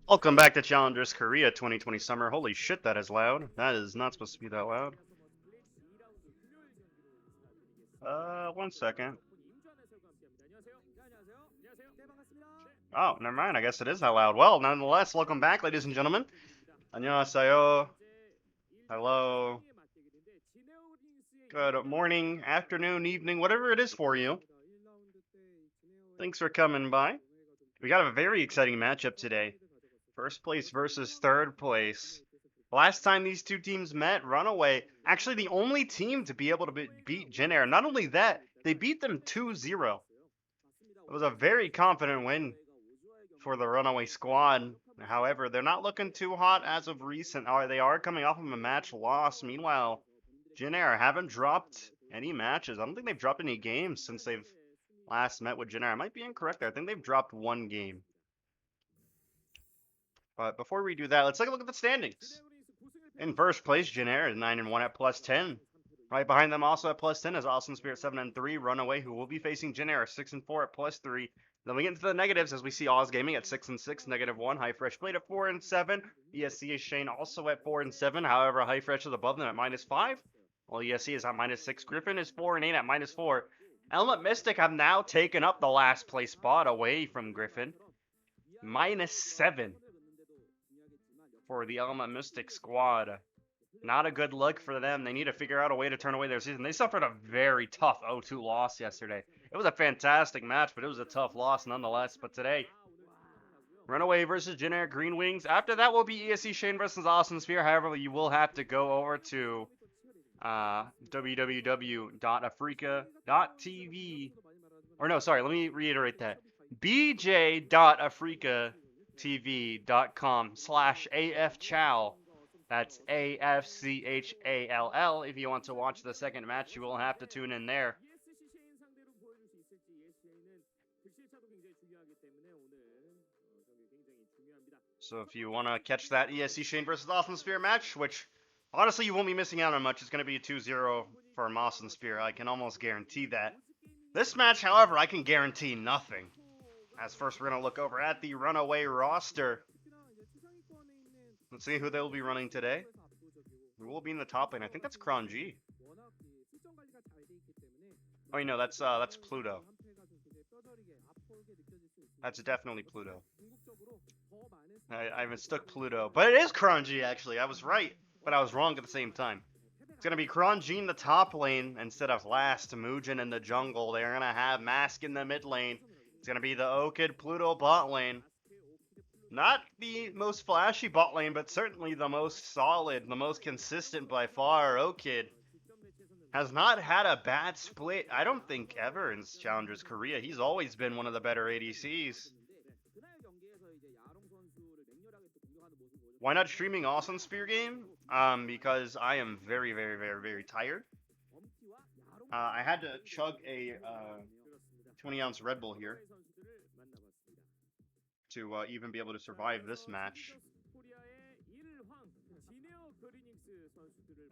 Welcome back to Challengers Korea 2020 Summer. Holy shit, that is loud. That is not supposed to be that loud. 1 second. Oh, never mind. I guess it is that loud. Well, nonetheless, welcome back, ladies and gentlemen. 안녕하세요. Hello. Good morning, afternoon, evening, whatever it is for you. Thanks for coming by. We got a very exciting matchup today. First place versus third place. Last time these two teams met, RunAway, actually the only team to be able to beat Jin Air. Not only that, they beat them 2-0. It was a very confident win for the RunAway squad. However, they're not looking too hot as of recent. They are coming off of a match loss. Meanwhile, Jin Air haven't dropped any matches. I don't think they've dropped any games since they've last met with Jin Air. I might be incorrect there. I think they've dropped one game. But before we do that, let's take a look at the standings. In first place, Jin Air is 9-1 at +10. Right behind them, also at +10, is Awesome Spirit 7-3. RunAway, who will be facing Jin Air, 6-4 at +3. Then we get into the negatives as we see Oz Gaming at 6-6, -1. High Fresh Blade at 4-7. ESC is Shane also at 4-7. However, High Fresh is above them at -5. While ESC is at -6. Griffin is 4-8 at -4. Element Mystic have now taken up the last place spot away from Griffin. -7 for the Element Mystic squad. Not a good look for them. They need to figure out a way to turn away their season. They suffered a very tough 0-2 loss yesterday. It was a fantastic match, but it was a tough loss nonetheless. But today, RunAway versus Jin Air Green Wings. After that will be ESC Shane versus Awesome Sphere. However, you will have to go over to www.africa.tv. Or no, sorry, let me reiterate that. bj.africatv.com/afchal. That's AFCHALL. If you want to watch the second match, you will have to tune in there. So if you want to catch that ESC Shane versus Awesome Spear match, which honestly you won't be missing out on much, it's going to be a 2-0 for Awesome Spear. I can almost guarantee that. This match, however, I can guarantee nothing. As first, we're going to look over at the RunAway roster. Let's see who they'll be running today. Who will be in the top lane? I think that's Kron G. Oh, no, that's Pluto. That's definitely Pluto. I mistook Pluto. But it is Kron G, actually. I was right, but I was wrong at the same time. It's going to be Kron G in the top lane instead of last. Muujin in the jungle. They're going to have Mask in the mid lane. It's going to be the Okid Pluto bot lane. Not the most flashy bot lane, but certainly the most solid, the most consistent by far. Okid has not had a bad split, I don't think, ever in Challengers Korea. He's always been one of the better ADCs. Why not streaming Awesome Spear game? Because I am very, very, very, very tired. I had to chug a 20-ounce Red Bull here to even be able to survive this match.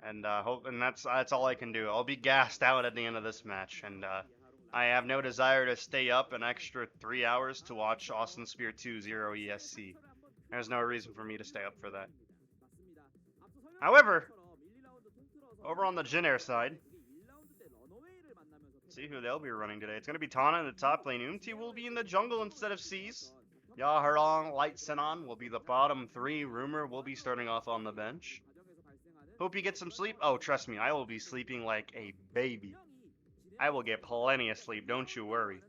And that's all I can do. I'll be gassed out at the end of this match, and I have no desire to stay up an extra 3 hours to watch Awesome Spear 2-0 ESC. There's no reason for me to stay up for that. However, over on the Jin Air side, let's see who they'll be running today. It's going to be Tana in the top lane. Umti will be in the jungle instead of C's. Yaharong, Light Senon will be the bottom three. Rumor will be starting off on the bench. Hope you get some sleep. Oh, trust me, I will be sleeping like a baby. I will get plenty of sleep, don't you worry.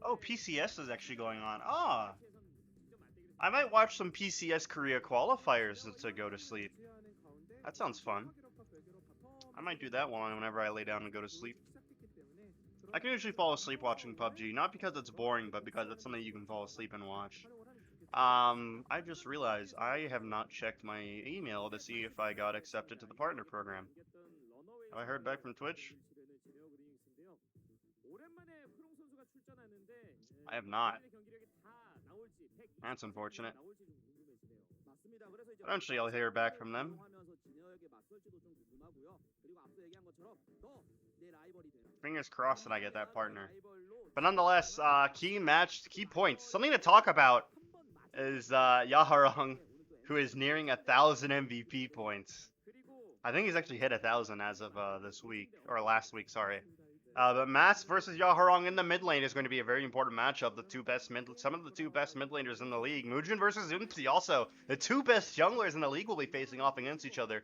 Oh, PCS is actually going on. Ah! I might watch some PCS Korea qualifiers to go to sleep. That sounds fun. I might do that one whenever I lay down and go to sleep. I can usually fall asleep watching PUBG, not because it's boring, but because it's something you can fall asleep and watch. I just realized I have not checked my email to see if I got accepted to the partner program. Have I heard back from Twitch? I have not. That's unfortunate. Eventually I'll hear back from them. Fingers crossed that I get that partner. But nonetheless, key match, key points. Something to talk about is Yaharong, who is nearing 1,000 MVP points. I think he's actually hit 1,000 as of this week, or last week, sorry. But Mass versus Yaharong in the mid lane is going to be a very important matchup. Some of the two best mid laners in the league. Mujin versus Unzi also. The two best junglers in the league will be facing off against each other.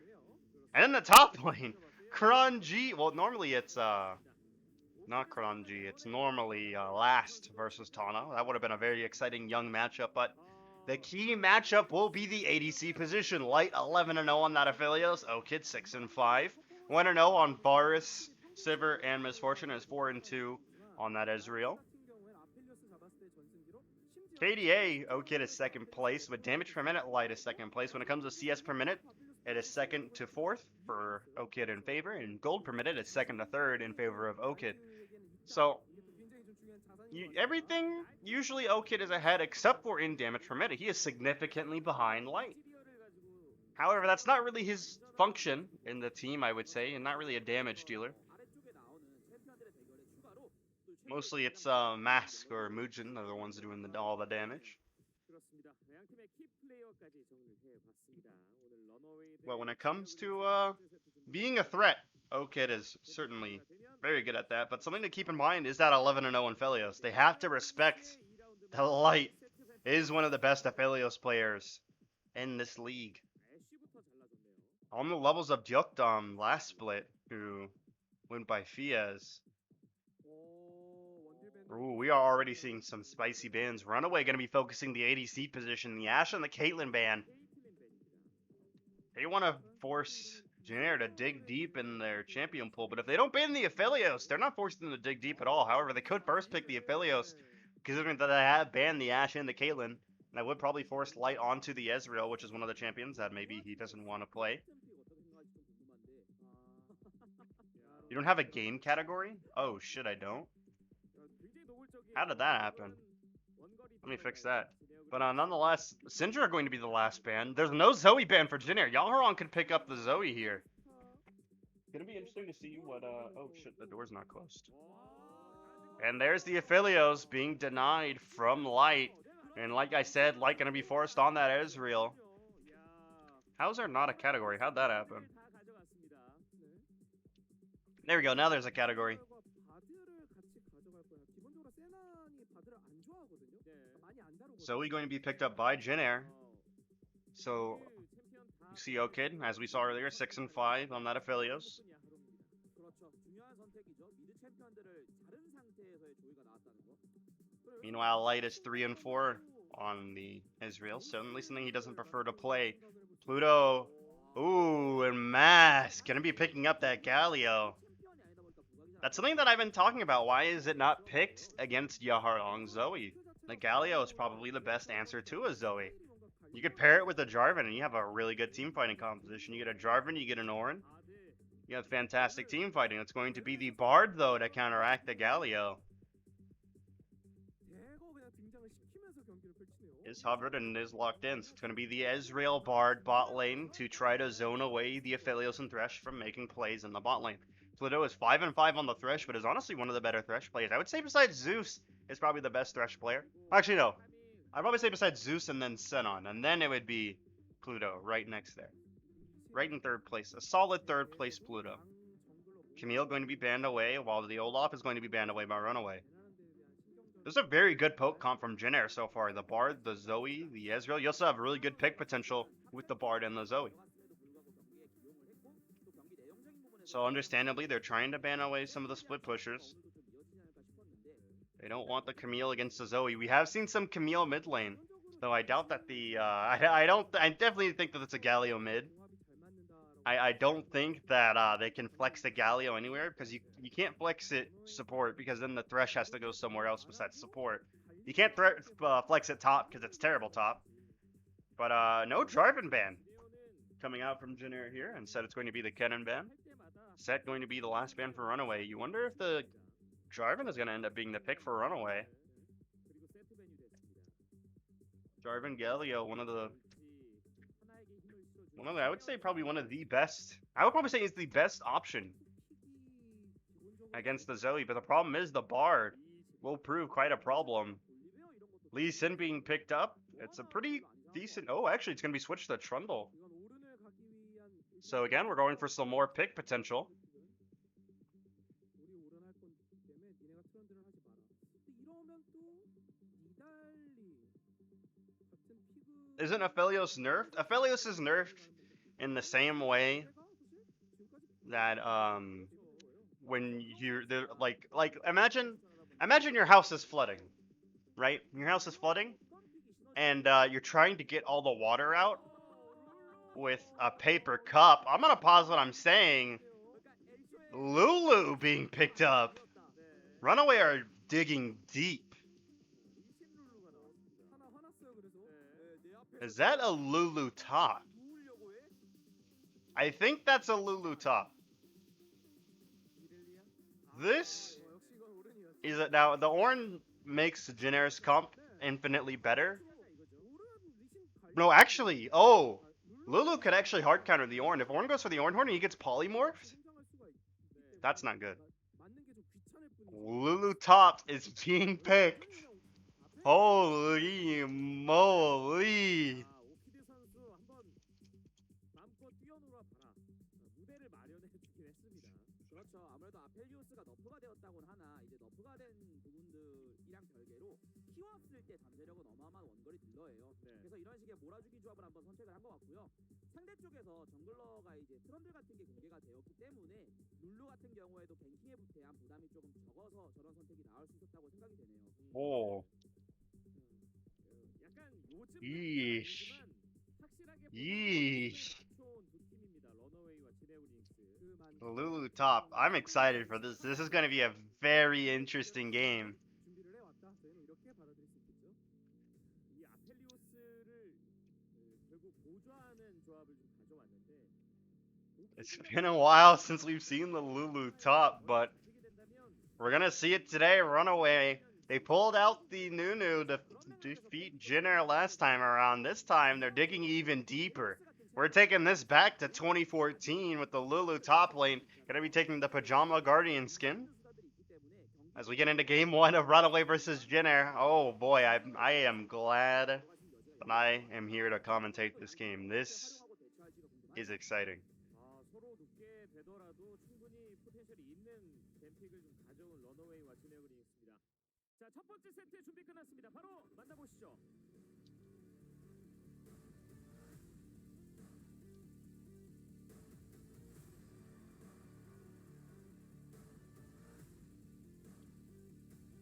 And in the top lane, Kranji. Well, normally it's not Kranji. It's normally Last versus Tana. That would have been a very exciting young matchup, but the key matchup will be the ADC position. Light 11-0 on that Aphelios. Okid 6-5. 1-0 on Varus, Sivir, and Misfortune is 4-2 on that Ezreal. KDA, Okid is second place, with damage per minute, Light is second place. When it comes to CS per minute, it is second to fourth for Okid in favor, and gold per minute is second to third in favor of Okid. So, everything, usually Okid is ahead except for in damage per minute. He is significantly behind Light. However, that's not really his function in the team, I would say, and not really a damage dealer. Mostly it's Mask or Mujin are the ones doing all the damage. Well, when it comes to being a threat, Okid is certainly very good at that. But something to keep in mind is that 11-0 in Aphelios. They have to respect that Light is one of the best Aphelios players in this league. On the levels of Dyokdam last split, who went by Fiaz. Ooh, we are already seeing some spicy bans. RunAway going to be focusing the ADC position. The Ashe and the Caitlyn ban. They want to force Jin Air to dig deep in their champion pool, but if they don't ban the Aphelios, they're not forcing them to dig deep at all. However, they could first pick the Aphelios, considering that they have banned the Ashe and the Caitlyn. And I would probably force Light onto the Ezreal, which is one of the champions that maybe he doesn't want to play. You don't have a game category? Oh shit, I don't. How did that happen? Let me fix that. But nonetheless, Syndra are going to be the last ban. There's no Zoe ban for Jin Air. Yaharong could pick up the Zoe here. Gonna be interesting to see what, oh shit, the door's not closed. And there's the Aphelios being denied from Light. And like I said, Light gonna be forced on that Ezreal. How's there not a category? How'd that happen? There we go, now there's a category. Zoe going to be picked up by Jin Air. So, you see Okid, as we saw earlier, 6-5 on that Aphelios. Meanwhile, Light is 3-4 on the Ezreal, certainly something he doesn't prefer to play. Pluto, ooh, and Mask, gonna be picking up that Galio. That's something that I've been talking about. Why is it not picked against Yaharong Zoe? The Galio is probably the best answer to a Zoe. You could pair it with a Jarvan and you have a really good team fighting composition. You get a Jarvan, you get an Orin. You have fantastic team fighting. It's going to be the Bard, though, to counteract the Galio. Is hovered and is locked in. So it's going to be the Ezreal Bard bot lane to try to zone away the Aphelios and Thresh from making plays in the bot lane. Pluto is 5-5 on the Thresh, but is honestly one of the better Thresh players. I would say besides Zeus, is probably the best Thresh player. Actually, no. I'd probably say besides Zeus and then Senon, and then it would be Pluto right next there. Right in third place. A solid third place Pluto. Camille going to be banned away, while the Olaf is going to be banned away by RunAway. This is a very good poke comp from Jin Air so far. The Bard, the Zoe, the Ezreal. You also have really good pick potential with the Bard and the Zoe. So understandably, they're trying to ban away some of the split pushers. They don't want the Camille against the Zoe. We have seen some Camille mid lane, though I doubt that the I definitely think that it's a Galio mid. I don't think that they can flex the Galio anywhere, because you can't flex it support, because then the Thresh has to go somewhere else besides support. You can't flex it top, because it's terrible top. But no Jarvan ban coming out from Jin Air here. Instead, it's going to be the Kennen ban. Set going to be the last ban for RunAway. You wonder if the Jarvan is going to end up being the pick for RunAway. Jarvan Galio, one of the I would say probably one of the best. I would probably say it's the best option against the Zoe, but the problem is the Bard will prove quite a problem. Lee Sin being picked up, it's a pretty decent. Oh, actually, it's going to be switched to Trundle. So again, we're going for some more pick potential. Isn't Aphelios nerfed? Aphelios is nerfed in the same way that when you're like imagine your house is flooding, right? Your house is flooding, and you're trying to get all the water out with a paper cup. I'm gonna pause what I'm saying. Lulu being picked up. RunAway are digging deep. Is that a Lulu top? I think that's a Lulu top. This is it. Now the Ornn makes Jin Air's comp infinitely better. No, actually, oh, Lulu could actually hard counter the Ornn. If Ornn goes for the Ornn Horn and he gets polymorphed, that's not good. Lulu top is being picked. Holy moly! Oh. Yeesh. Yeesh. Lulu top. I'm excited for this. This is going to be a very interesting game. It's been a while since we've seen the Lulu top, but we're going to see it today. RunAway. They pulled out the Nunu to defeat Jin Air last time around. This time, they're digging even deeper. We're taking this back to 2014 with the Lulu top lane. Gonna be taking the Pajama Guardian skin. As we get into game 1 of RunAway versus Jin Air. Oh boy, I am glad that I am here to commentate this game. This is exciting.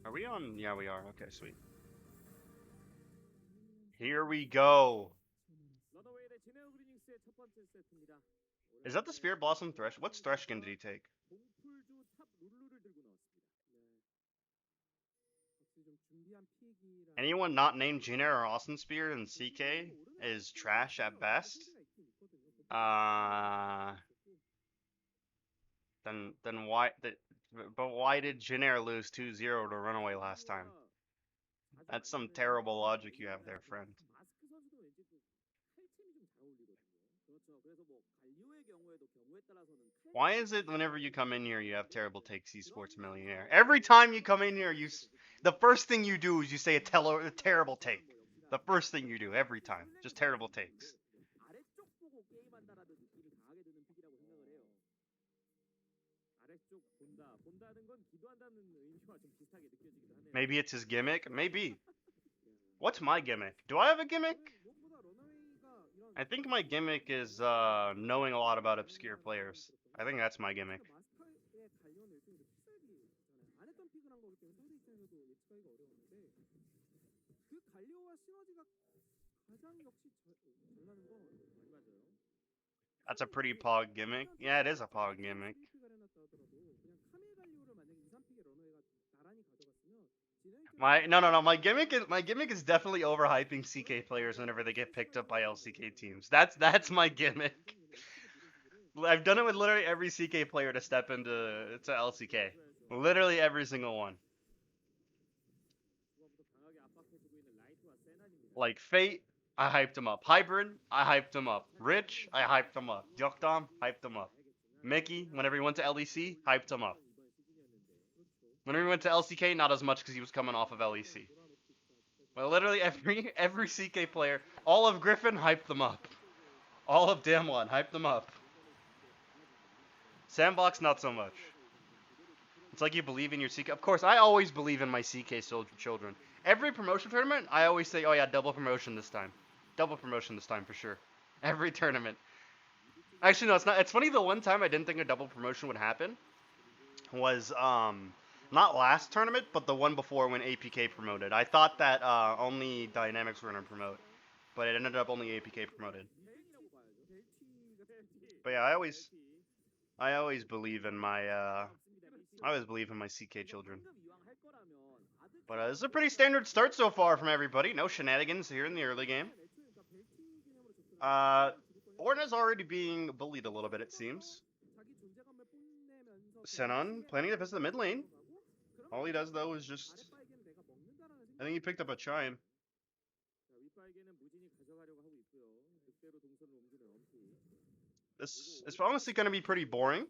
Are we on? Yeah, we are. Okay, sweet. Here we go. Is that the Spirit Blossom Thresh? What Thresh skin did he take? Anyone not named Jin Air or Austin Spear in CK is trash at best. Then why? But why did Jin Air lose 2-0 to RunAway last time? That's some terrible logic you have there, friend. Why is it whenever you come in here you have terrible takes, esports millionaire? Every time you come in here, the first thing you do is you say a terrible take. The first thing you do every time, just terrible takes. Maybe it's his gimmick. Maybe. What's my gimmick? Do I have a gimmick? I think my gimmick is knowing a lot about obscure players. I think that's my gimmick. That's a pretty pog gimmick. Yeah, it is a pog gimmick. No. My gimmick is definitely overhyping CK players whenever they get picked up by LCK teams. That's my gimmick. I've done it with literally every CK player to step into LCK. Literally every single one. Like Fate, I hyped him up. Hybrid, I hyped him up. Rich, I hyped him up. Yokdom, hyped him up. Mickey, whenever he went to LEC, hyped him up. Whenever he went to LCK, not as much because he was coming off of LEC. But literally every CK player, all of Griffin, hyped them up. All of Damwon, hyped them up. Sandbox, not so much. It's like you believe in your CK. Of course, I always believe in my CK children. Every promotion tournament, I always say, oh yeah, double promotion this time. Double promotion this time for sure. Every tournament. Actually, no, it's not. It's funny, the one time I didn't think a double promotion would happen was, not last tournament, but the one before when APK promoted. I thought that, only Dynamics were going to promote. But it ended up only APK promoted. But yeah, I always believe in my, I always believe in my CK children. But this is a pretty standard start so far from everybody. No shenanigans here in the early game. Orna's already being bullied a little bit, it seems. Senon planning to visit the mid lane. All he does, though, is just... I think he picked up a chime. This is honestly going to be pretty boring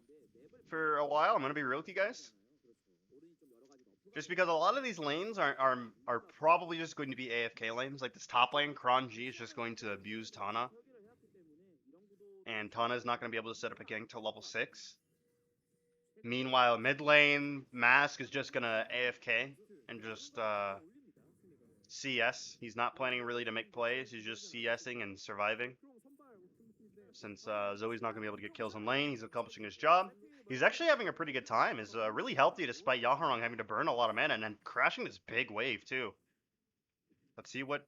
for a while. I'm going to be real with you guys. Just because a lot of these lanes are probably just going to be AFK lanes. Like this top lane, Kron G is just going to abuse Tana. And Tana is not going to be able to set up a gank till level 6. Meanwhile, mid lane, Mask is just going to AFK and just CS. He's not planning really to make plays. He's just CSing and surviving. Since Zoe's not going to be able to get kills in lane, he's accomplishing his job. He's actually having a pretty good time. He's really healthy despite Yaharong having to burn a lot of mana and then crashing this big wave too. Let's see what...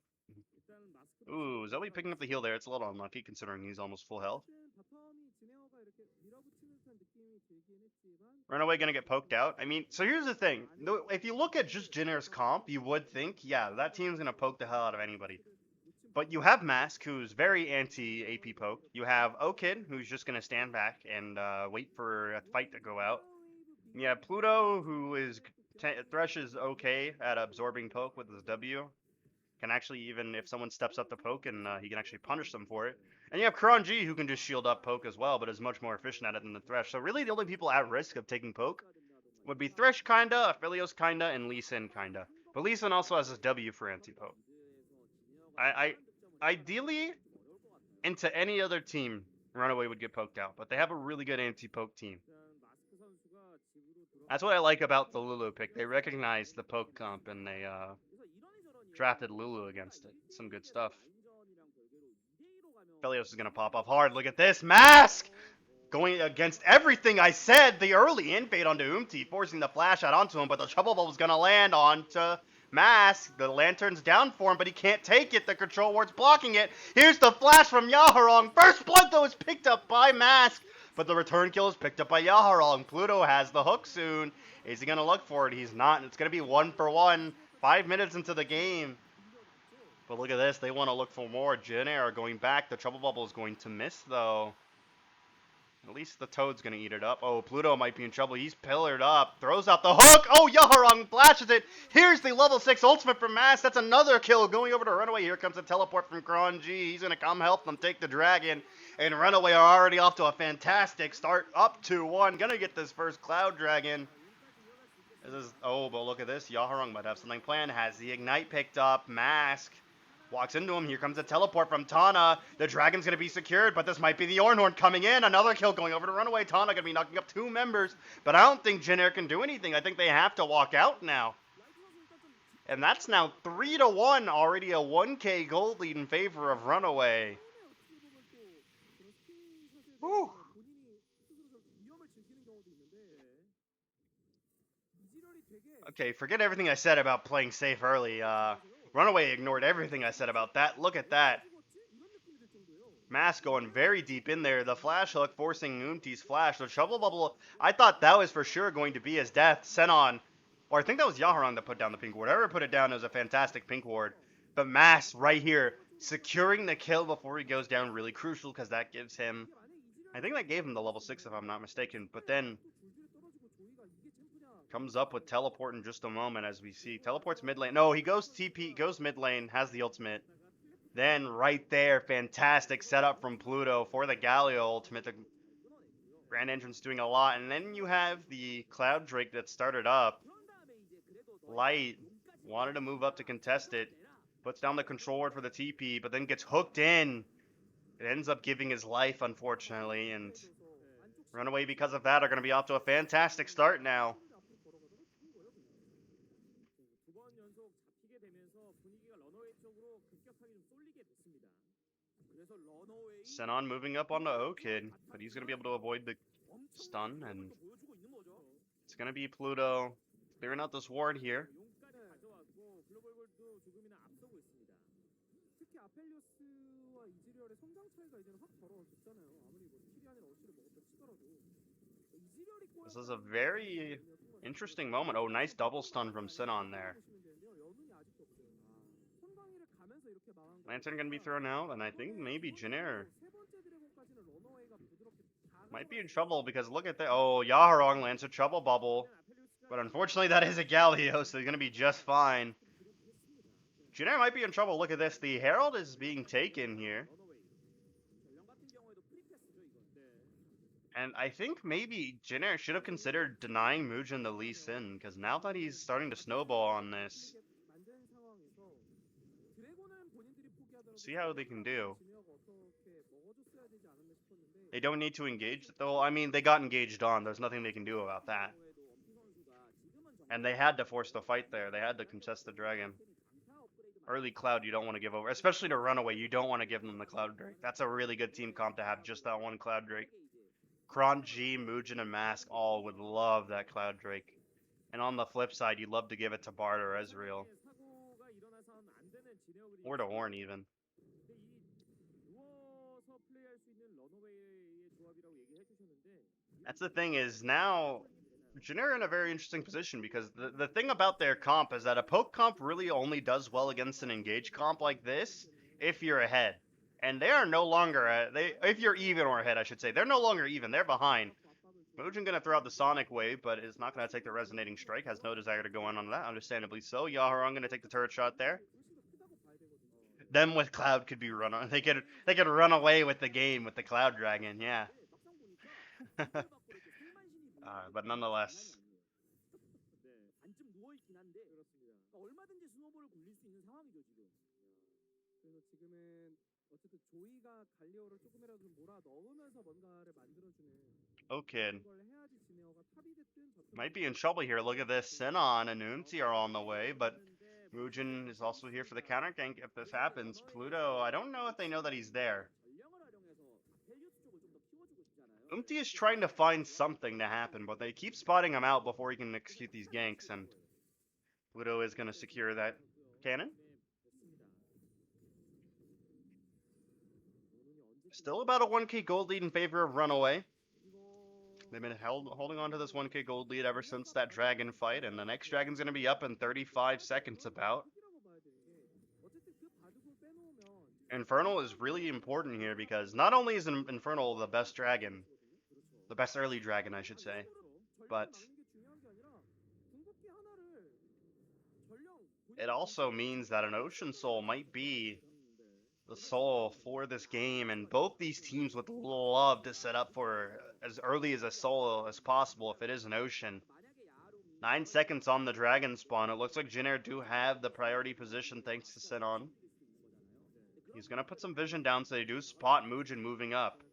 Ooh, Zoe picking up the heal there. It's a little unlucky considering he's almost full health. RunAway gonna get poked out. I mean, so here's the thing. If you look at just Jin Air's comp, you would think, yeah, that team's gonna poke the hell out of anybody. But you have Mask, who's very anti-AP poke. You have Okid, who's just going to stand back and wait for a fight to go out. You have Pluto, who is... Thresh is okay at absorbing poke with his W. Can actually, even if someone steps up to poke, and he can actually punish them for it. And you have Kron G, who can just shield up poke as well, but is much more efficient at it than the Thresh. So really, the only people at risk of taking poke would be Thresh kinda, Aphelios kinda, and Lee Sin kinda. But Lee Sin also has his W for anti-poke. Ideally, into any other team, RunAway would get poked out, but they have a really good anti-poke team. That's what I like about the Lulu pick. They recognized the poke comp and they drafted Lulu against it. Some good stuff. Felios is gonna pop off hard. Look at this Mask! Going against everything I said. The early invade onto Umti, forcing the flash out onto him, but the trouble ball was gonna land onto Mask. The lantern's down for him, but he can't take it. The control ward's blocking it. Here's the flash from Yaharong. First blood, though, is picked up by Mask, but the return kill is picked up by Yaharong. Pluto has the hook soon. Is he going to look for it? He's not. It's going to be 1-for-1. 5 minutes into the game. But look at this. They want to look for more. Jin Air going back. The trouble bubble is going to miss, though. At least the Toad's going to eat it up. Oh, Pluto might be in trouble. He's pillared up. Throws out the hook. Oh, Yaharong flashes it. Here's the level 6 ultimate from Mask. That's another kill going over to RunAway. Here comes a teleport from Kron G. He's going to come help them take the dragon. And RunAway are already off to a fantastic start. Up 2-1. Going to get this first Cloud Dragon. Oh, but look at this. Yaharong might have something planned. Has the Ignite picked up. Mask walks into him. Here comes a teleport from Tana. The dragon's going to be secured, but this might be the Ornhorn coming in. Another kill going over to RunAway. Tana going to be knocking up 2 members, but I don't think Jin Air can do anything. I think they have to walk out now. And that's now 3-1. Already a 1k gold lead in favor of RunAway. Whew. Okay, forget everything I said about playing safe early. RunAway ignored everything I said about that. Look at that. Mask going very deep in there. The flash hook forcing Umti's flash. The trouble bubble, I thought that was for sure going to be his death. Senon, or I think that was Yaharong that put down the pink ward. Whoever put it down, it was a fantastic pink ward. But Mask right here, securing the kill before he goes down, really crucial because that gives him, I think that gave him the level 6 if I'm not mistaken. But then comes up with teleport in just a moment as we see. Teleports mid lane. No, he goes TP, goes mid lane, has the ultimate. Then right there, fantastic setup from Pluto for the Galio ultimate. The Grand Entrance doing a lot. And then you have the Cloud Drake that started up. Light wanted to move up to contest it. Puts down the control word for the TP, but then gets hooked in. It ends up giving his life, unfortunately, and RunAway, because of that, are going to be off to a fantastic start now. Senon moving up on the O-Kid, but he's going to be able to avoid the stun, and it's going to be Pluto clearing out this ward here. This is a very interesting moment. Oh, nice double stun from Sinon there. Lantern going to be thrown out, and I think maybe Jin Air might be in trouble because look at that. Oh, Yaharong lands a trouble bubble. But unfortunately, that is a Galio, so he's going to be just fine. Jin Air might be in trouble. Look at this. The Herald is being taken here. And I think maybe Jin Air should have considered denying Muujin the Lee Sin, because now that he's starting to snowball on this, see how they can do. They don't need to engage, though. I mean, they got engaged on. There's nothing they can do about that. And they had to force the fight there. They had to contest the dragon. Early Cloud, you don't want to give over. Especially to RunAway, you don't want to give them the Cloud Drake. That's a really good team comp to have just that one Cloud Drake. Kron, G, Muujin, and Mask all would love that Cloud Drake. And on the flip side, you'd love to give it to Bard or Ezreal. Or to Horn, even. That's the thing is, now, Jin Air in a very interesting position, because the thing about their comp is that a poke comp really only does well against an engage comp like this if you're ahead. And they are no longer, if you're even or ahead, I should say. They're no longer even, they're behind. Muujin going to throw out the Sonic Wave, but is not going to take the Resonating Strike, has no desire to go in on that, understandably so. Yaharong going to take the turret shot there. Them with Cloud could be run on. They could run away with the game with the Cloud Dragon, yeah. But nonetheless. Okay. Might be in trouble here. Look at this. Sinon and Unti are on the way, but Muujin is also here for the counter gank if this happens. Pluto, I don't know if they know that he's there. Unti is trying to find something to happen, but they keep spotting him out before he can execute these ganks, and Pluto is going to secure that cannon. Still about a 1k gold lead in favor of RunAway. They've been holding on to this 1k gold lead ever since that dragon fight, and the next dragon's going to be up in 35 seconds about. Infernal is really important here because not only is Infernal the best dragon, the best early dragon I should say, but it also means that an Ocean Soul might be the soul for this game, and both these teams would love to set up for as early as a soul as possible if it is an Ocean. 9 seconds on the dragon spawn. It looks like Jin Air do have the priority position thanks to Sinon. He's going to put some vision down so they do spot Muujin moving up.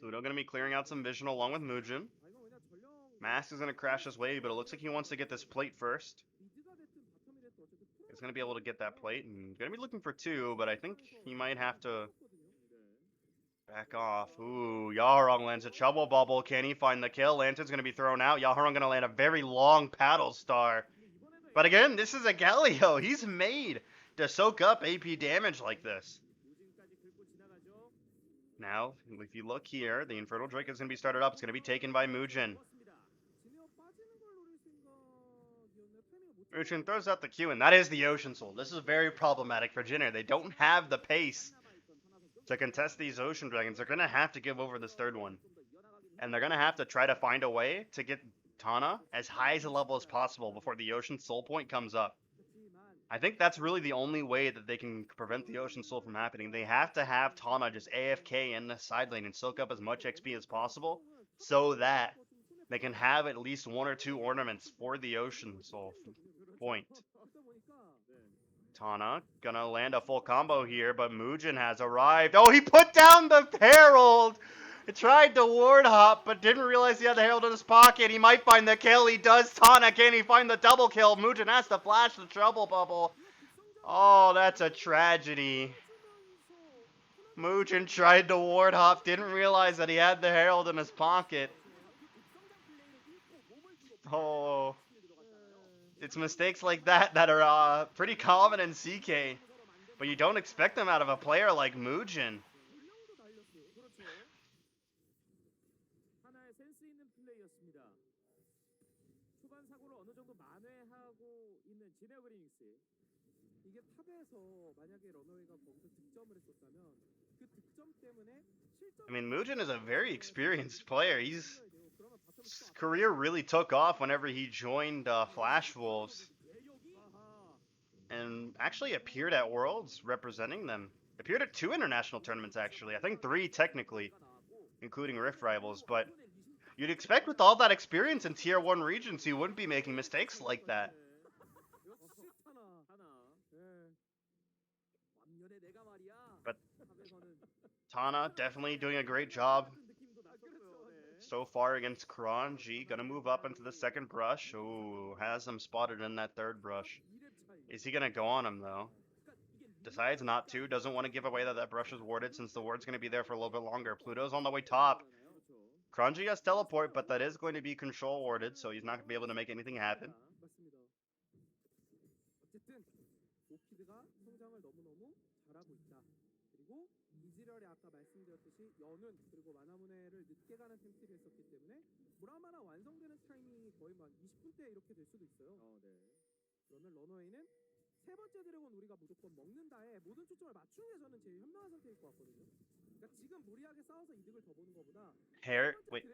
Pluto going to be clearing out some vision along with Muujin. Mask is going to crash his way, but it looks like he wants to get this plate first. He's going to be able to get that plate, and going to be looking for 2, but I think he might have to back off. Ooh, Yaharong lands a trouble bubble. Can he find the kill? Lantern's going to be thrown out. Yaharong going to land a very long paddle star. But again, this is a Galio. He's made to soak up AP damage like this. Now, if you look here, the Infernal Drake is going to be started up. It's going to be taken by Muujin. Muujin throws out the Q, and that is the Ocean Soul. This is very problematic for Jin Air. They don't have the pace to contest these Ocean Dragons. They're going to have to give over this third one. And they're going to have to try to find a way to get Tana as high as a level as possible before the Ocean Soul point comes up. I think that's really the only way that they can prevent the Ocean Soul from happening. They have to have Tana just AFK in the side lane and soak up as much XP as possible so that they can have at least 1 or 2 ornaments for the Ocean Soul point. Tana gonna land a full combo here, but Mugen has arrived. Oh, he put down the Herald! He tried to ward hop, but didn't realize he had the Herald in his pocket. He might find the kill. He does. Tana, can he find the double kill? Mugen has to flash the trouble bubble. Oh, that's a tragedy. Mugen tried to ward hop, didn't realize that he had the Herald in his pocket. Oh. It's mistakes like that that are pretty common in CK. But you don't expect them out of a player like Mugen. I mean, Mugen is a very experienced player. His career really took off whenever he joined Flash Wolves. And actually appeared at Worlds representing them. Appeared at 2 international tournaments, actually. I think 3 technically, including Rift Rivals. But you'd expect with all that experience in Tier 1 regions, he wouldn't be making mistakes like that. But Tana definitely doing a great job so far against Kranji. Gonna move up into the second brush. Ooh, has him spotted in that third brush. Is he gonna go on him though? Decides not to. Doesn't want to give away that that brush is warded since the ward's gonna be there for a little bit longer. Pluto's on the way top. Kranji has teleport, but that is going to be control warded, so he's not gonna be able to make anything happen. Wait.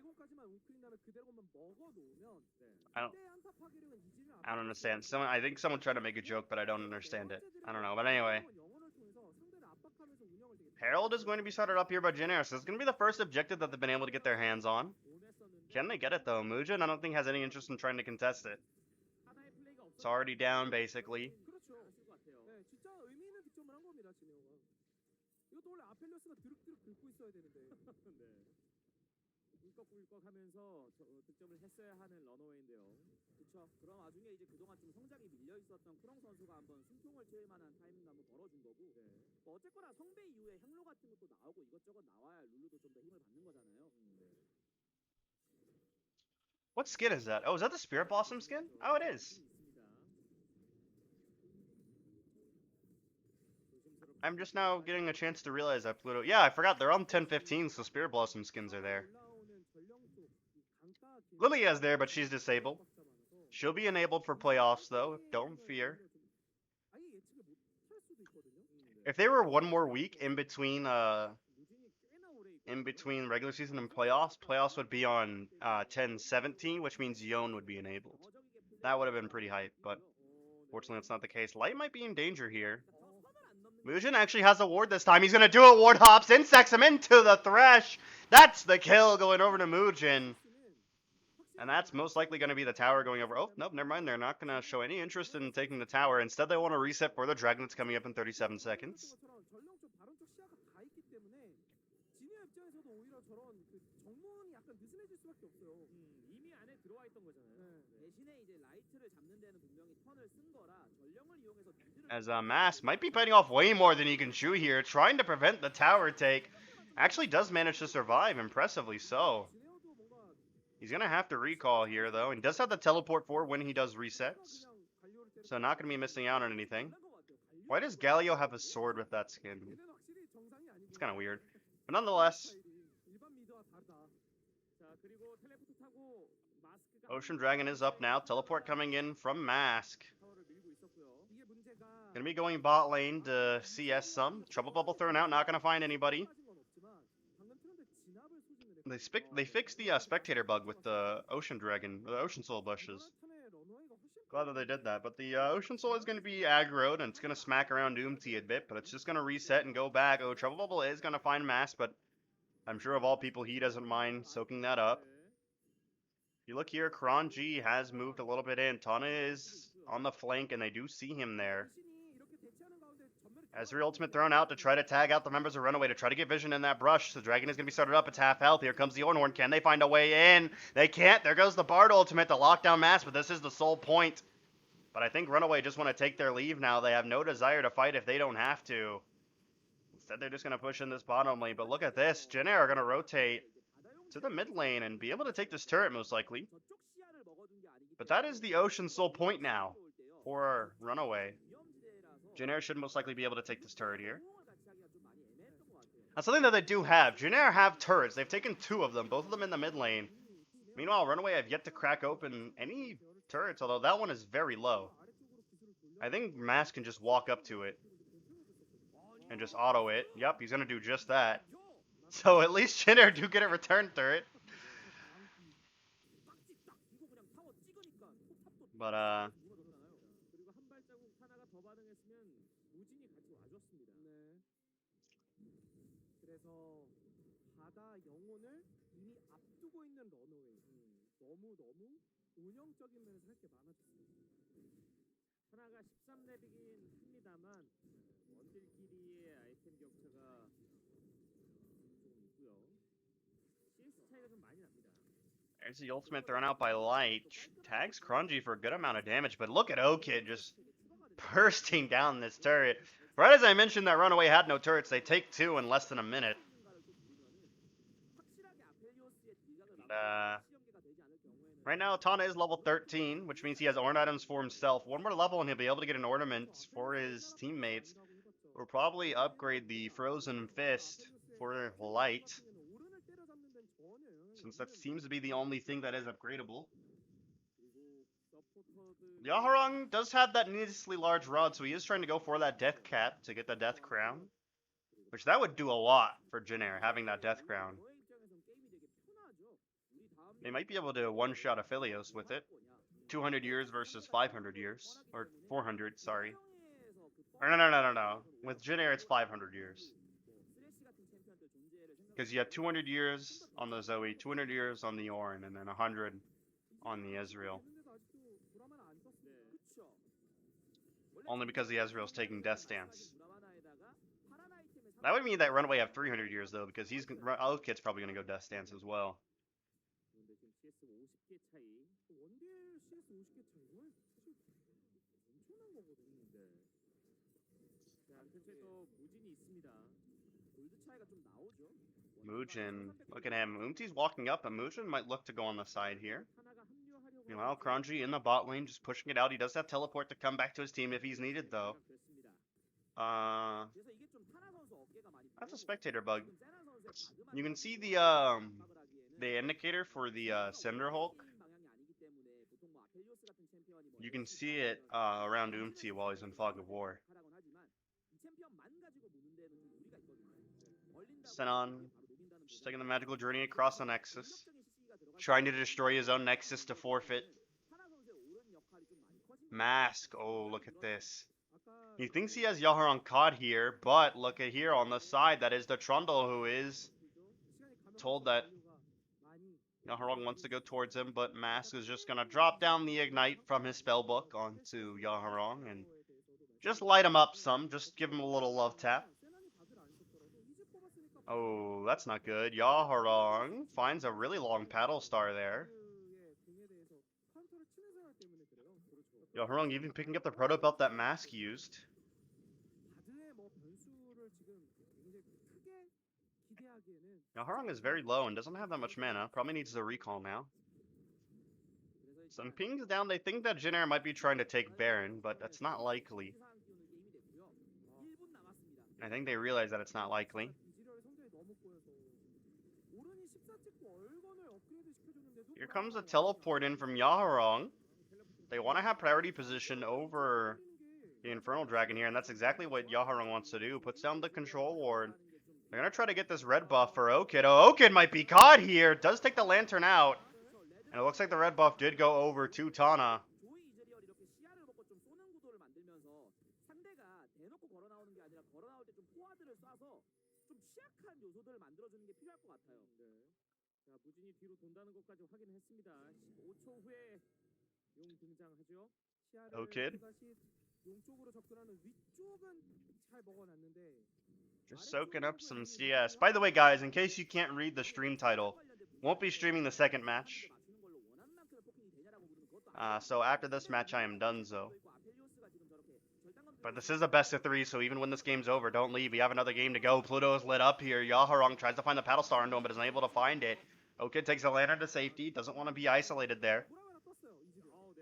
I don't understand. I think someone tried to make a joke, but I don't understand it. I don't know, but anyway. Herald is going to be started up here by Jin Air, so it's going to be the first objective that they've been able to get their hands on. Can they get it though? Mugen, I don't think has any interest in trying to contest it. It's already down, basically. What skin is that? Oh, is that the Spirit Blossom skin? Oh, it is. I'm just now getting a chance to realize that Pluto... Yeah, I forgot. They're on 10-15, so Spirit Blossom skins are there. Lilia's there, but she's disabled. She'll be enabled for playoffs, though. Don't fear. If they were one more week in between regular season and playoffs would be on 10-17, which means Yon would be enabled. That would have been pretty hype, but fortunately that's not the case. Light might be in danger here. Mugen actually has a ward this time. He's going to do it. Ward hops, insects him into the Thresh. That's the kill going over to Mugen. And that's most likely going to be the tower going over. Oh, nope, never mind. They're not going to show any interest in taking the tower. Instead, they want to reset for the dragon that's coming up in 37 seconds. As Mass might be biting off way more than he can chew here, trying to prevent the tower take. Actually does manage to survive, impressively so. He's going to have to recall here, though, and does have the teleport for when he does resets. So not going to be missing out on anything. Why does Galio have a sword with that skin? It's kind of weird. But nonetheless, Ocean Dragon is up now. Teleport coming in from Mask. Gonna be going bot lane to CS some. Trouble bubble thrown out, not gonna find anybody. They fixed the spectator bug with the Ocean Dragon, the Ocean Soul bushes. Glad that they did that. But the Ocean Soul is going to be aggroed, and it's going to smack around Doomty a bit, but it's just going to reset and go back. Oh, Trouble Bubble is going to find Mask, but I'm sure of all people, he doesn't mind soaking that up. If you look here, Kranji has moved a little bit in. Tana is on the flank, and they do see him there. Ezreal ultimate thrown out to try to tag out the members of RunAway to try to get vision in that brush. The dragon is going to be started up. It's half health. Here comes the Ornhorn. Can they find a way in? They can't. There goes the Bard ultimate to lock down Mask, but this is the sole point. But I think RunAway just want to take their leave now. They have no desire to fight if they don't have to. Instead, they're just going to push in this bottom lane. But look at this. Jin Air are going to rotate to the mid lane and be able to take this turret most likely. But that is the Ocean Soul point now for RunAway. Jin Air should most likely be able to take this turret here. That's something that they do have. Jin Air have turrets. They've taken 2 of them, both of them in the mid lane. Meanwhile, RunAway have yet to crack open any turrets, although that one is very low. I think Mask can just walk up to it and just auto it. Yep, he's going to do just that. So at least Jin Air do get a return turret. But, there's the ultimate thrown out by Light. Tags Kranji for a good amount of damage, but look at Okid just bursting down this turret. Right as I mentioned that RunAway had no turrets, they take 2 in less than a minute. And, right now, Tana is level 13, which means he has Ornn items for himself. 1 more level and he'll be able to get an ornament for his teammates. We'll probably upgrade the Frozen Fist for Light, since that seems to be the only thing that is upgradable. Yaharong does have that needlessly large rod, so he is trying to go for that Death Cap to get the Death Crown. Which that would do a lot for Jin Air, having that Death Crown. They might be able to one-shot Aphelios with it. 200 years versus 500 years. Or 400, sorry. Or no. With Jin Air, it's 500 years. Because you have 200 years on the Zoe, 200 years on the Ornn, and then 100 on the Ezreal. Only because the Ezreal's taking Death Stance. That would mean that RunAway have 300 years, though, because Okid's probably going to go Death Stance as well. Mujin, look at him. Umti's walking up, and Mujin might look to go on the side here. Meanwhile, Kranji in the bot lane, just pushing it out. He does have teleport to come back to his team if he's needed, though. That's a spectator bug. You can see the indicator for the Cinder Hulk. You can see it around Umti while he's in Fog of War. Senon just taking the magical journey across the Nexus, trying to destroy his own Nexus to forfeit. Mask, oh look at this. He thinks he has Yaharong caught here, but look at here on the side, that is the Trundle who is told that Yaharong wants to go towards him, but Mask is just going to drop down the Ignite from his spellbook onto Yaharong and just light him up some, just give him a little love tap. Oh, that's not good. Yaharong finds a really long paddle star there. Yaharong even picking up the proto belt that Mask used. Yaharong is very low and doesn't have that much mana. Probably needs the recall now. Some pings down. They think that Jin Air might be trying to take Baron, but that's not likely. I think they realize that it's not likely. Here comes a teleport in from Yaharong. They want to have priority position over the Infernal Dragon here, and that's exactly what Yaharong wants to do. Puts down the control ward. They're gonna try to get this red buff for Okid. Oh, Okid might be caught here. Does take the lantern out. And it looks like the red buff did go over to Tana. Okid. Just soaking up some CS. By the way, guys, in case you can't read the stream title, won't be streaming the second match. So after this match, I am donezo. But this is a best of 3, so even when this game's over, don't leave. We have another game to go. Pluto is lit up here. Yaharong tries to find the paddle star into him, but is unable to find it. Okid takes the lantern to safety. Doesn't want to be isolated there.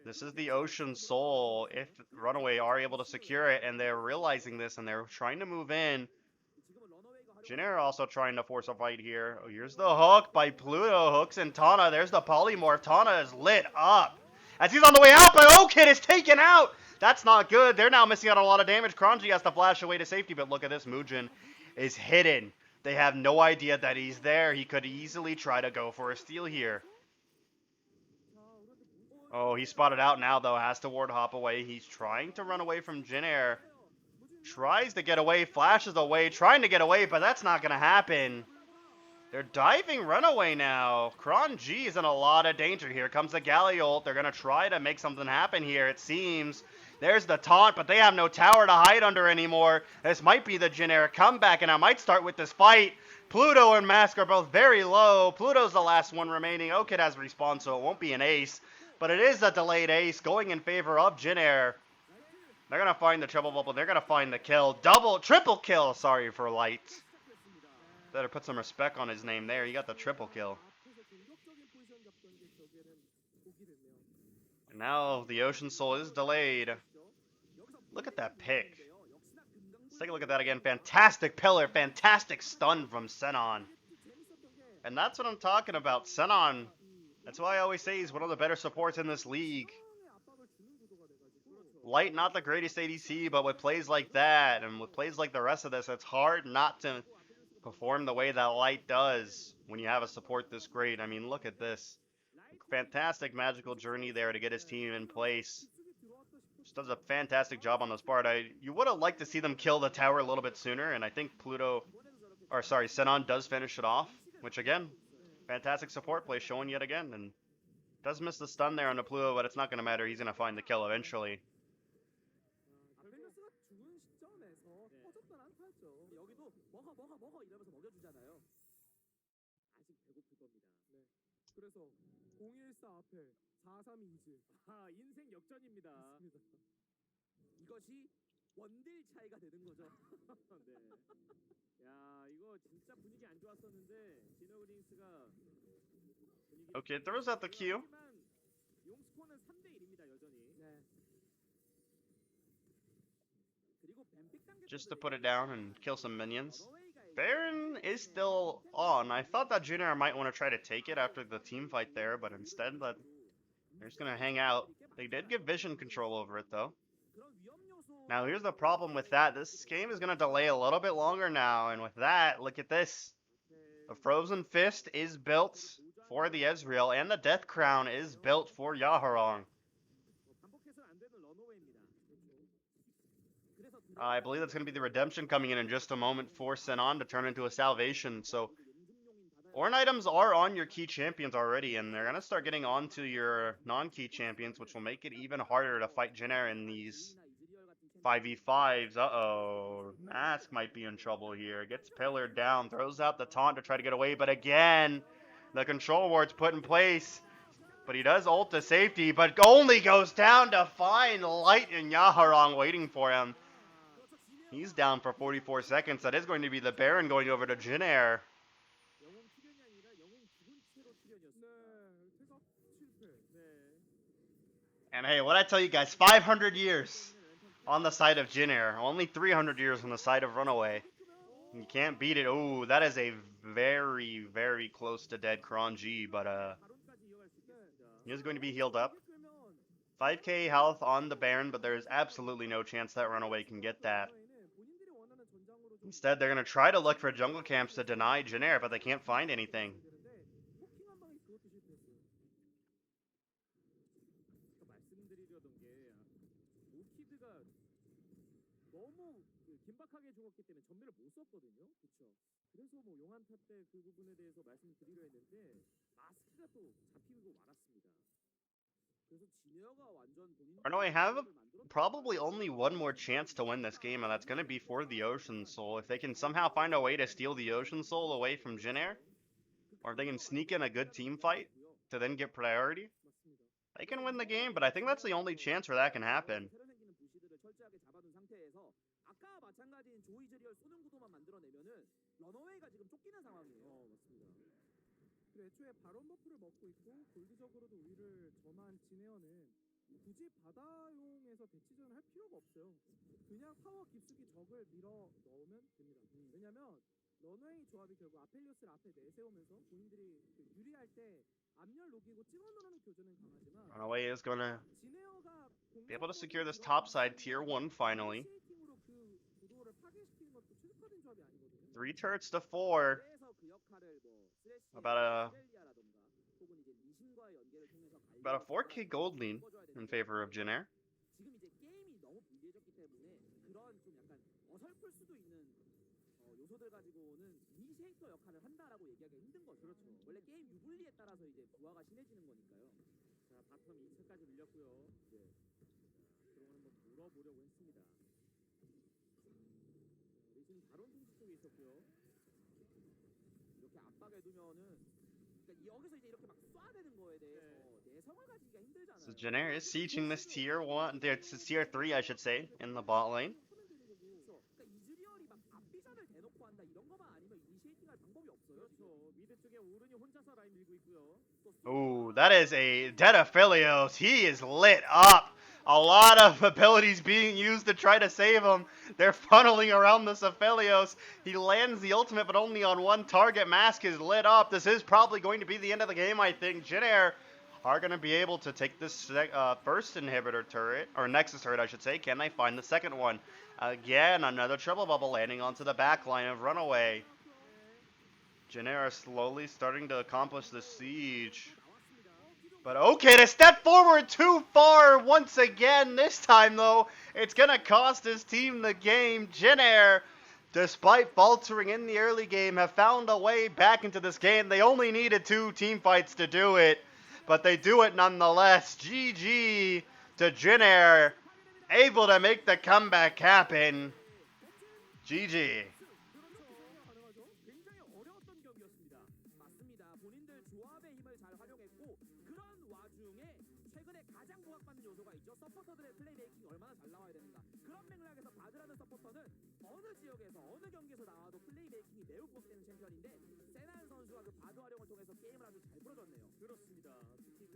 This is the Ocean Soul. If RunAway are able to secure it, and they're realizing this, and they're trying to move in. Jin Air also trying to force a fight here. Oh, here's the hook by Pluto. Hooks and Tana. There's the polymorph. Tana is lit up. As he's on the way out, but Okid is taken out. That's not good. They're now missing out on a lot of damage. Kranji has to flash away to safety, but look at this. Mujin is hidden. They have no idea that he's there. He could easily try to go for a steal here. Oh, he's spotted out now, though. Has to ward hop away. He's trying to run away from Jin Air. Tries to get away, flashes away, trying to get away, but that's not going to happen. They're diving RunAway now. Kranji is in a lot of danger. Here comes the Galley ult. They're going to try to make something happen here, it seems. There's the taunt, but they have no tower to hide under anymore. This might be the Jin Air comeback, and I might start with this fight. Pluto and Mask are both very low. Pluto's the last one remaining. Okid has respawn, so it won't be an ace. But it is a delayed ace going in favor of Jin Air. They're going to find the triple bubble. They're going to find the kill. Triple kill. Sorry for Light. Better put some respect on his name there. He got the triple kill. And now the Ocean Soul is delayed. Look at that pick. Let's take a look at that again. Fantastic pillar. Fantastic stun from Senon. And that's what I'm talking about. Senon. That's why I always say he's one of the better supports in this league. Light, not the greatest ADC, but with plays like that, and with plays like the rest of this, it's hard not to perform the way that Light does when you have a support this great. I mean, look at this. Fantastic magical journey there to get his team in place. Just does a fantastic job on this part. You would have liked to see them kill the tower a little bit sooner, and I think Senon does finish it off, which again, fantastic support play showing yet again, and does miss the stun there on the Pluto, but it's not going to matter. He's going to find the kill eventually. Okay, throws out the Q. Just to put it down and kill some minions. Baron is still on. I thought that Jin Air might want to try to take it after the team fight there, but instead they're just going to hang out. They did give vision control over it, though. Now, here's the problem with that. This game is going to delay a little bit longer now, and with that, look at this. The Frozen Fist is built for the Ezreal, and the Death Crown is built for Yaharong. I believe that's going to be the redemption coming in just a moment for Senon to turn into a salvation. So, Ornn items are on your key champions already, and they're going to start getting onto your non-key champions, which will make it even harder to fight Jin Air in these 5v5s. Uh-oh. Mask might be in trouble here. Gets pillared down, throws out the taunt to try to get away, but again, the control ward's put in place. But he does ult to safety, but only goes down to find Light and Yaharong waiting for him. He's down for 44 seconds. That is going to be the Baron going over to Jin Air. And hey, what I tell you guys, 500 years on the side of Jin Air. Only 300 years on the side of RunAway. You can't beat it. Ooh, that is a very, very close to dead Kranji, but he is going to be healed up. 5k health on the Baron, but there is absolutely no chance that RunAway can get that. Instead, they're going to try to look for jungle camps to deny Jin Air, but they can't find anything. RunAway have probably only one more chance to win this game, and that's going to be for the Ocean Soul. If they can somehow find a way to steal the Ocean Soul away from Jin Air, or if they can sneak in a good team fight to then get priority, they can win the game, but I think that's the only chance where that can happen. 굳이 바다용에서 대치전을 할 필요가 없어요. 그냥 타워 깊숙이 적을 밀어 넣으면 됩니다. 왜냐면 런웨이 조합이 결국 아펠리오스를 앞에 내세우면서 본인들이 유리할 때 앞열 녹이고 찍어 누르는 교전은 강하지만 RunAway is gonna be able to secure this top side tier 1 finally. 3 turrets to 4. About a 4k gold lead in favor of Jin Air. So Jin Air is sieging this tier 1, it's tier 3 I should say, in the bot lane. Ooh, that is a dead Aphelios. He is lit up. A lot of abilities being used to try to save him. They're funneling around this Aphelios. He lands the ultimate, but only on one target. Mask is lit up. This is probably going to be the end of the game, I think. Jin Air are going to be able to take this first inhibitor turret, or Nexus turret, I should say. Can they find the second one? Again, another triple bubble landing onto the back line of RunAway. Jin Air are slowly starting to accomplish the siege. But okay, to step forward too far once again. This time, though, it's going to cost his team the game. Jin Air, despite faltering in the early game, have found a way back into this game. They only needed 2 team fights to do it, but they do it nonetheless. GG to Jin Air, able to make the comeback happen. GG.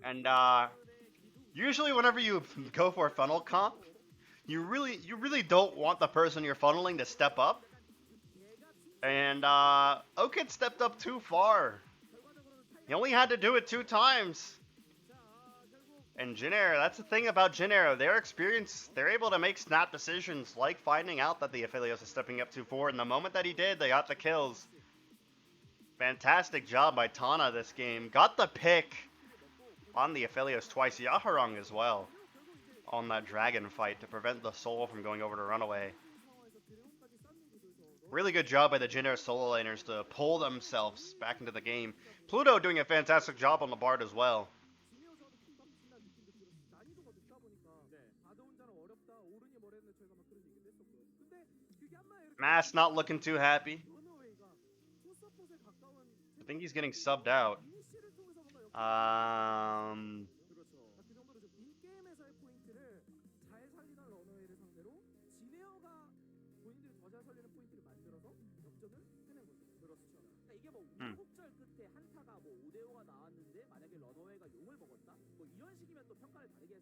And usually whenever you go for a funnel comp, you really don't want the person you're funneling to step up. And Okid stepped up too far. He only had to do it 2 times. And Jin Air, that's the thing about Jin Air. Their experience, they're able to make snap decisions, like finding out that the Aphelios is stepping up too far. And the moment that he did, they got the kills. Fantastic job by Tana this game. Got the pick on the Aphelios twice. Yaharong as well on that dragon fight to prevent the soul from going over to RunAway. Really good job by the Jin Air solo laners to pull themselves back into the game. Pluto doing a fantastic job on the Bard as well. Mass not looking too happy. I think he's getting subbed out.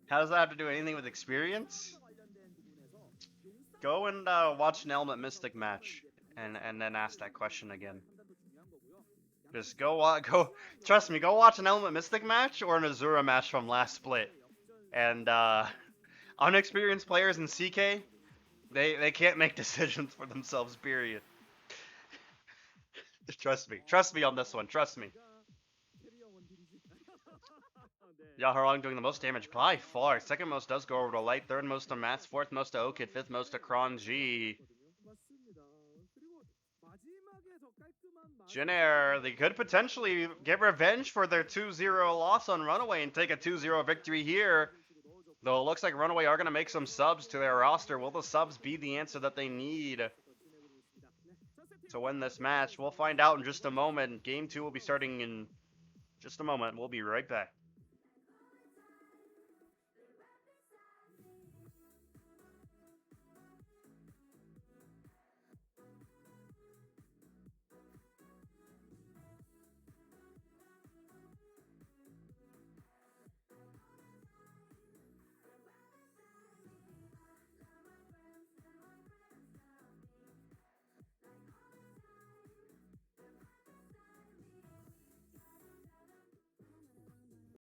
How does that have to do anything with experience? Go and watch an Element Mystic match, and then ask that question again. Just go. Trust me, go watch an Element Mystic match or an Azura match from last split. And unexperienced players in CK, they can't make decisions for themselves. Period. Trust me on this one. Trust me. 캐리어 원딜이지. 네. Yaharong doing the most damage by far. Second most does go over to Light. Third most to Mats. Fourth most to Okid. Fifth most to Kronji. 맞습니다. 그리고 마지막에서 깔끔한 Jin Air, they could potentially get revenge for their 2-0 loss on Runaway and take a 2-0 victory here. Though it looks like Runaway are going to make some subs to their roster. Will the subs be the answer that they need to win this match? We'll find out in just a moment. Game 2 will be starting in just a moment. We'll be right back.